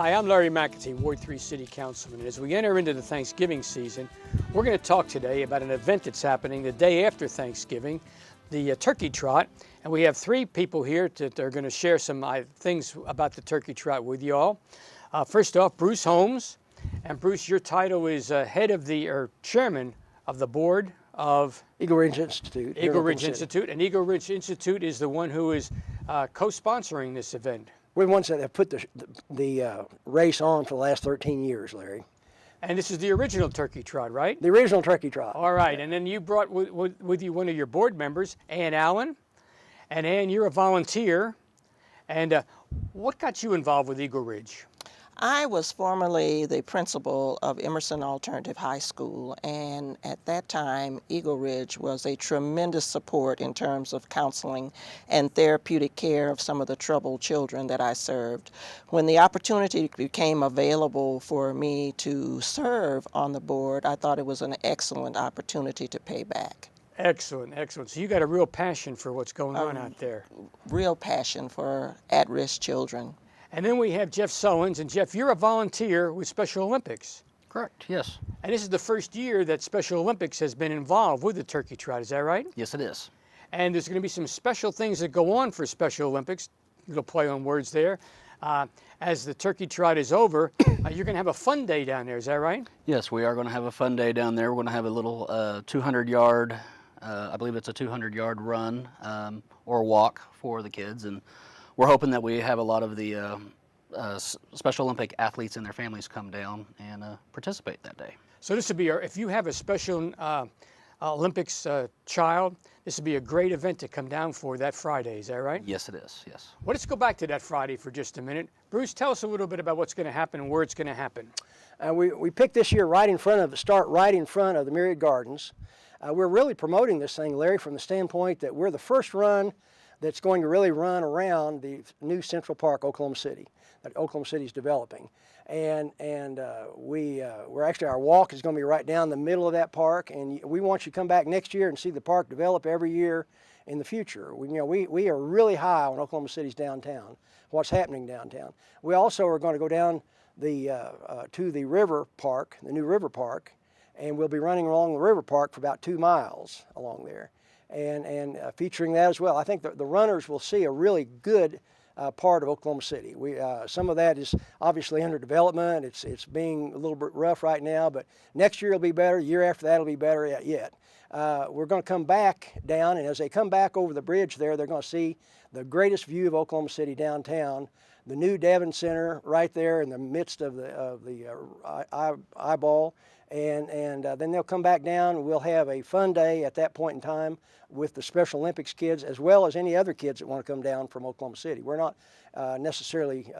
Hi, I'm Larry McAtee, Ward 3 City Councilman. And as we enter into the Thanksgiving season, we're going to talk today about an event that's happening the day after Thanksgiving, the Turkey Trot. And we have three people here that are going to share some things about the Turkey Trot with you all. First off, Bruce Holmes. And Bruce, your title is chairman of the board of Eagle Ridge Institute. Eagle Ridge Institute. And Eagle Ridge Institute is the one who is co-sponsoring this event. We're the ones that have put the race on for the last 13 years, Larry. And this is the original Turkey Trot, right? The original Turkey Trot. All right, and then you brought with you one of your board members, Ann Allen. And Ann, you're a volunteer. And what got you involved with Eagle Ridge? I was formerly the principal of Emerson Alternative High School, and at that time, Eagle Ridge was a tremendous support in terms of counseling and therapeutic care of some of the troubled children that I served. When the opportunity became available for me to serve on the board, I thought it was an excellent opportunity to pay back. Excellent, excellent. So you got a real passion for what's going on out there. Real passion for at-risk children. And then we have Jeff Sullins. And Jeff, you're a volunteer with Special Olympics. Correct, yes. And this is the first year that Special Olympics has been involved with the Turkey Trot, is that right? Yes, it is. And there's going to be some special things that go on for Special Olympics, little play on words there. As the Turkey Trot is over, you're going to have a fun day down there, is that right? Yes, we are going to have a fun day down there. We're going to have a little 200-yard, I believe it's a 200-yard run or walk for the kids. And we're hoping that we have a lot of the Special Olympic athletes and their families come down and participate that day. So this would be, if you have a Special Olympics child, this would be a great event to come down for that Friday, is that right? Yes, it is, yes. Well, let's go back to that Friday for just a minute. Bruce, tell us a little bit about what's going to happen and where it's going to happen. We picked this year right in front of the Myriad Gardens. We're really promoting this thing, Larry, from the standpoint that we're the first run that's going to really run around the new Central Park, Oklahoma City, that Oklahoma City is developing. And we're actually, our walk is going to be right down the middle of that park, and we want you to come back next year and see the park develop every year in the future. We are really high on Oklahoma City's downtown, what's happening downtown. We also are going to go down to the river park, the new river park, and we'll be running along the river park for about 2 miles along there. And featuring that as well. I think the runners will see a really good part of Oklahoma City. Some of that is obviously under development. It's being a little bit rough right now, but next year will be better. The year after that will be better yet. We're going to come back down, and as they come back over the bridge there, they're going to see the greatest view of Oklahoma City downtown, the new Devon Center right there in the midst of the eyeball. And then they'll come back down, and we'll have a fun day at that point in time with the Special Olympics kids, as well as any other kids that want to come down from Oklahoma City. We're not necessarily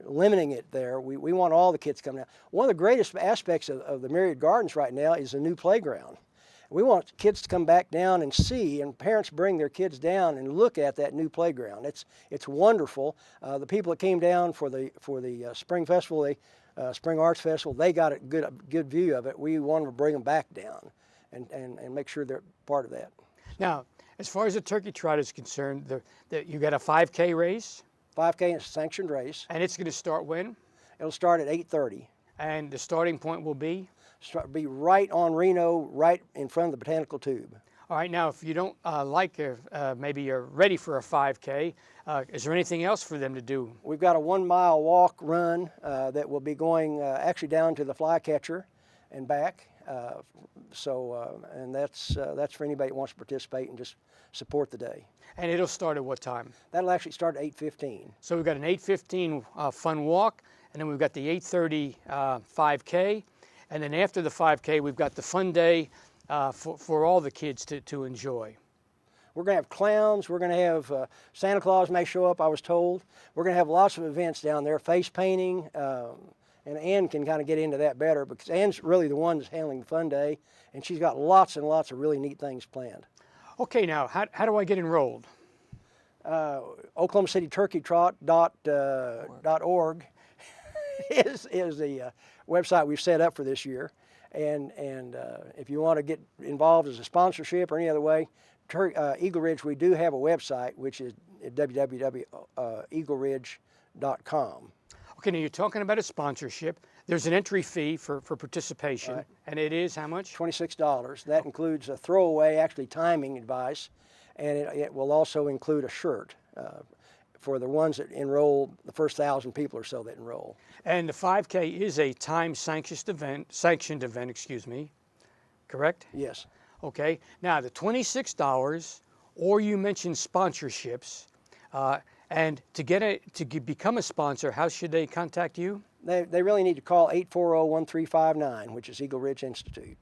limiting it there. We want all the kids to come down. One of the greatest aspects of the Myriad Gardens right now is the new playground. We want kids to come back down and see, and parents bring their kids down and look at that new playground. It's wonderful. The people that came down for the Spring Festival, Spring Arts Festival, they got a good view of it. We want to bring them back down and make sure they're part of that. Now, as far as the Turkey Trot is concerned, you got a 5K race? 5K is a sanctioned race. And it's going to start when? It'll start at 8:30. And the starting point will be? Be right on Reno, right in front of the Botanical Tube. All right, now if you don't maybe you're ready for a 5K, is there anything else for them to do? We've got a 1 mile walk run that will be going actually down to the Flycatcher and back. And that's for anybody that wants to participate and just support the day. And it'll start at what time? That'll actually start at 8:15. So we've got an 8:15 fun walk, and then we've got the 8:30 5K, and then after the 5K we've got the fun day for all the kids to enjoy. We're going to have clowns. We're going to have Santa Claus may show up, I was told. We're going to have lots of events down there, face painting, and Ann can kind of get into that better because Ann's really the one that's handling the fun day, and she's got lots and lots of really neat things planned. Okay, now, how do I get enrolled? OklahomaCityTurkeyTrot.org is the website we've set up for this year. And if you want to get involved as a sponsorship or any other way, Eagle Ridge, we do have a website, which is www.eagleridge.com. Okay, now you're talking about a sponsorship. There's an entry fee for participation, Right. and it is how much? $26. That includes a throwaway, actually timing advice, and it will also include a shirt for the ones that enroll, the first 1,000 people or so that enroll. And the 5K is a sanctioned event, excuse me, correct? Yes. Okay, now the $26, or you mentioned sponsorships, and to become a sponsor, how should they contact you? They really need to call 840-1359, which is Eagle Ridge Institute.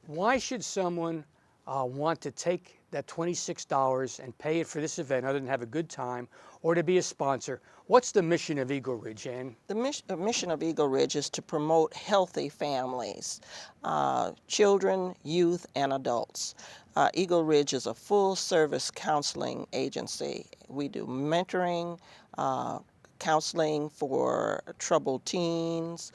Why should someone want to take that $26 and pay it for this event other than have a good time or to be a sponsor? What's the mission of Eagle Ridge, Ann? The mission of Eagle Ridge is to promote healthy families, children, youth, and adults. Eagle Ridge is a full-service counseling agency. We do mentoring, counseling for troubled teens.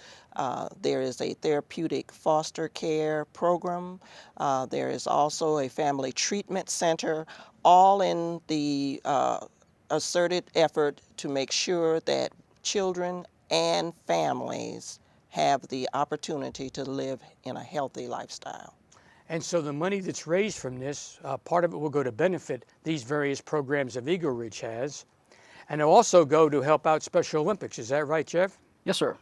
There is a therapeutic foster care program. There is also a family treatment center, all in the asserted effort to make sure that children and families have the opportunity to live in a healthy lifestyle. And so the money that's raised from this, part of it will go to benefit these various programs that Eagle Ridge has. And it'll also go to help out Special Olympics. Is that right, Jeff? Yes, sir.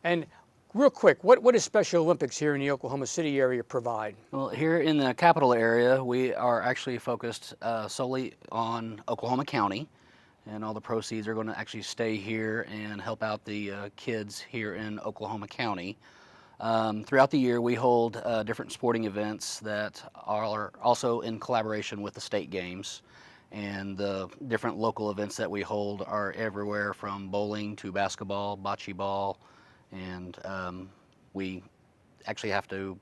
And real quick, what does Special Olympics here in the Oklahoma City area provide? Well, here in the capital area, we are actually focused solely on Oklahoma County, and all the proceeds are going to actually stay here and help out the kids here in Oklahoma County. Throughout the year, we hold different sporting events that are also in collaboration with the state games. And the different local events that we hold are everywhere from bowling to basketball, bocce ball, and we actually have to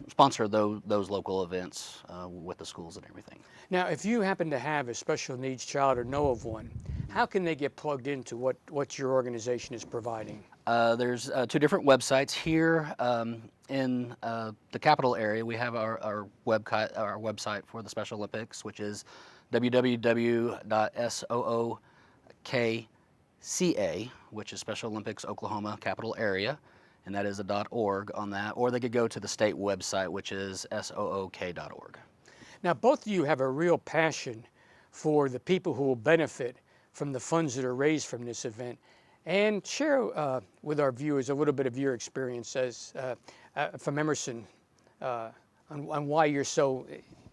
sponsor those local events with the schools and everything. Now, if you happen to have a special needs child or know of one, how can they get plugged into what your organization is providing? There's two different websites here in the capital area. We have our website for the Special Olympics, which is www.sookca, which is Special Olympics Oklahoma Capital Area, and that is a .org on that. Or they could go to the state website, which is sook.org. Now, both of you have a real passion for the people who will benefit from the funds that are raised from this event. And share with our viewers a little bit of your experience from Emerson on why you're so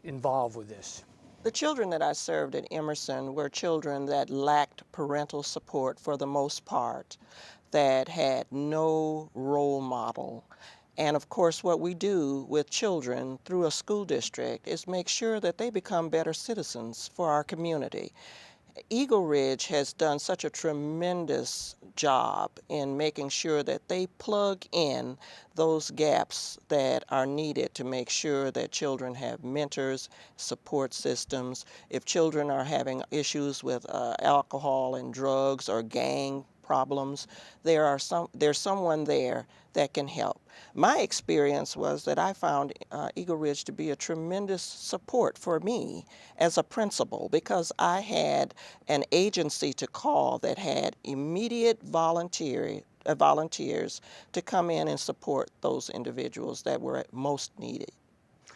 involved with this. The children that I served at Emerson were children that lacked parental support for the most part, that had no role model. And of course, what we do with children through a school district is make sure that they become better citizens for our community. Eagle Ridge has done such a tremendous job in making sure that they plug in those gaps that are needed to make sure that children have mentors, support systems. If children are having issues with alcohol and drugs or gang problems, there's someone there that can help. My experience was that I found Eagle Ridge to be a tremendous support for me as a principal, because I had an agency to call that had immediate volunteers to come in and support those individuals that were most needed.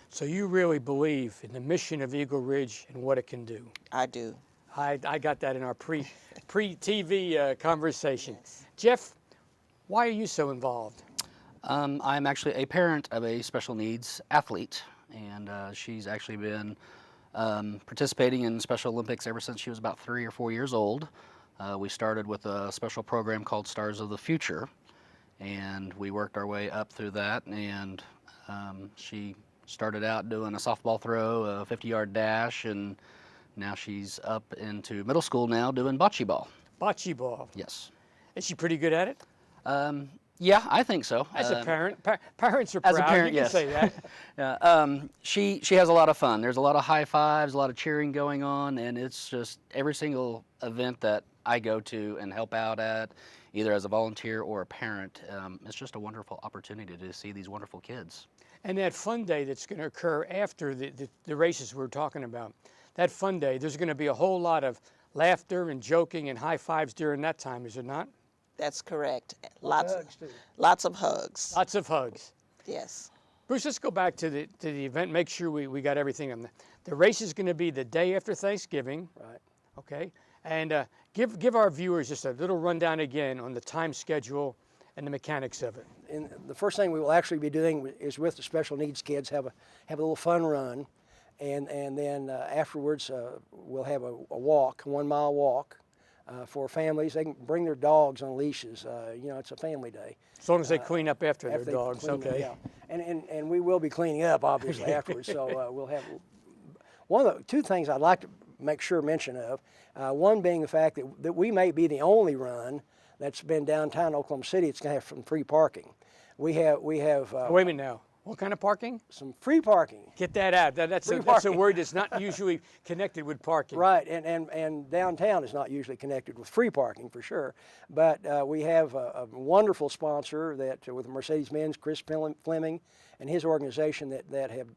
So you really believe in the mission of Eagle Ridge and what it can do? I do. I got that in our pre-TV conversation. Yes. Jeff, why are you so involved? I'm actually a parent of a special needs athlete, and she's actually been participating in Special Olympics ever since she was about 3 or 4 years old. We started with a special program called Stars of the Future, and we worked our way up through that, and she started out doing a softball throw, a 50-yard dash, and now she's up into middle school now doing bocce ball. Bocce ball? Yes. Is she pretty good at it? Yeah, I think so. As a parent, parents are proud. As a parent, you yes. can say that. Yeah, she has a lot of fun. There's a lot of high fives, a lot of cheering going on, and it's just every single event that I go to and help out at, either as a volunteer or a parent, it's just a wonderful opportunity to see these wonderful kids. And that fun day that's going to occur after the races we're talking about, that fun day, there's going to be a whole lot of laughter and joking and high fives during that time, is it not? That's correct. Lots of hugs, too. Lots of hugs. Lots of hugs. Yes. Bruce, let's go back to the event. Make sure we got everything on the race is going to be the day after Thanksgiving. Right. Okay. And give our viewers just a little rundown again on the time schedule and the mechanics of it. And the first thing we will actually be doing is with the special needs kids have a little fun run, and then afterwards we'll have a walk, 1 mile walk. For families, they can bring their dogs on leashes. You know, it's a family day. As long as they clean up after their they dogs, clean okay. Up, yeah. And we will be cleaning up, obviously, afterwards. So we'll have one of the two things I'd like to make sure mention of. One being the fact that we may be the only run that's been downtown Oklahoma City. It's going to have some free parking. We have. Wait a minute now. What kind of parking? Some free parking. Get that out. That's a word that's not usually connected with parking. Right, and downtown is not usually connected with free parking for sure. But we have a wonderful sponsor that with Mercedes-Benz, Chris Fleming, and his organization that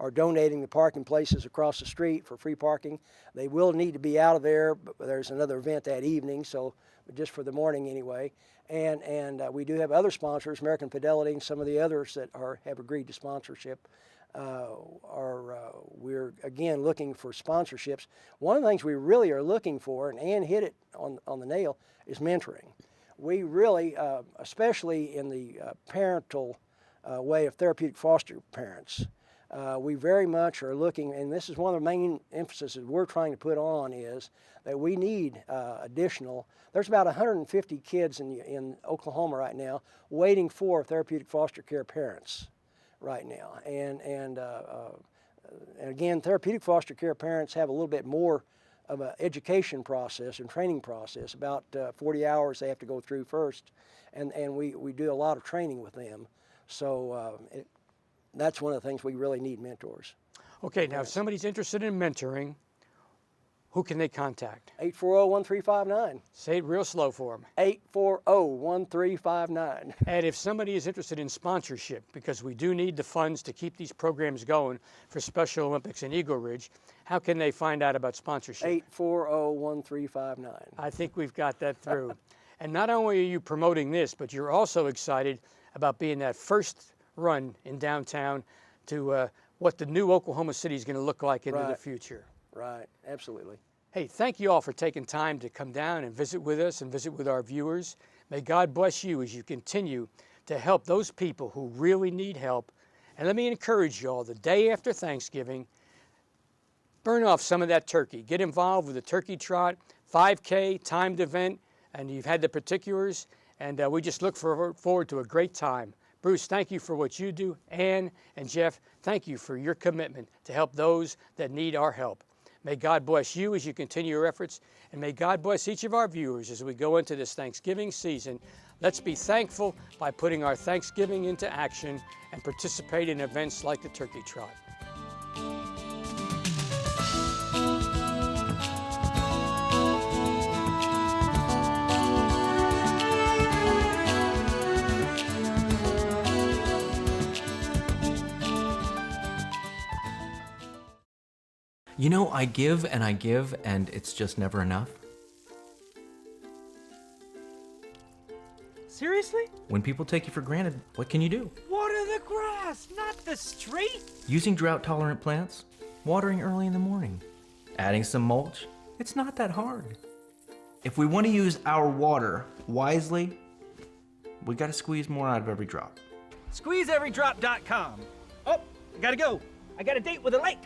are donating the parking places across the street for free parking. They will need to be out of there, but there's another event that evening, so just for the morning anyway. And we do have other sponsors, American Fidelity and some of the others that have agreed to sponsorship. We're again looking for sponsorships. One of the things we really are looking for, and Ann hit it on the nail, is mentoring. We really, especially in the parental way of therapeutic foster parents, we very much are looking, and this is one of the main emphases we're trying to put on, is that we need additional. There's about 150 kids in Oklahoma right now waiting for therapeutic foster care parents right now. And again, therapeutic foster care parents have a little bit more of an education process and training process, about 40 hours they have to go through first. And we do a lot of training with them. So that's one of the things we really need mentors. Okay, now if somebody's interested in mentoring, who can they contact? 840-1359. Say it real slow for them. 840-1359. And if somebody is interested in sponsorship, because we do need the funds to keep these programs going for Special Olympics in Eagle Ridge, how can they find out about sponsorship? 840-1359. I think we've got that through. And not only are you promoting this, but you're also excited about being that first run in downtown to what the new Oklahoma City is going to look like into the future. Right, absolutely. Hey, thank you all for taking time to come down and visit with us and visit with our viewers. May God bless you as you continue to help those people who really need help. And let me encourage you all, the day after Thanksgiving, burn off some of that turkey. Get involved with the turkey trot, 5K, timed event, and you've had the particulars, and we just look forward to a great time. Bruce, thank you for what you do. Ann and Jeff, thank you for your commitment to help those that need our help. May God bless you as you continue your efforts, and may God bless each of our viewers as we go into this Thanksgiving season. Let's be thankful by putting our Thanksgiving into action and participate in events like the Turkey Trot. You know, I give, and it's just never enough. Seriously? When people take you for granted, what can you do? Water the grass, not the street! Using drought-tolerant plants, watering early in the morning, adding some mulch, it's not that hard. If we want to use our water wisely, we gotta squeeze more out of every drop. SqueezeEveryDrop.com. Oh, I gotta go. I got a date with a lake.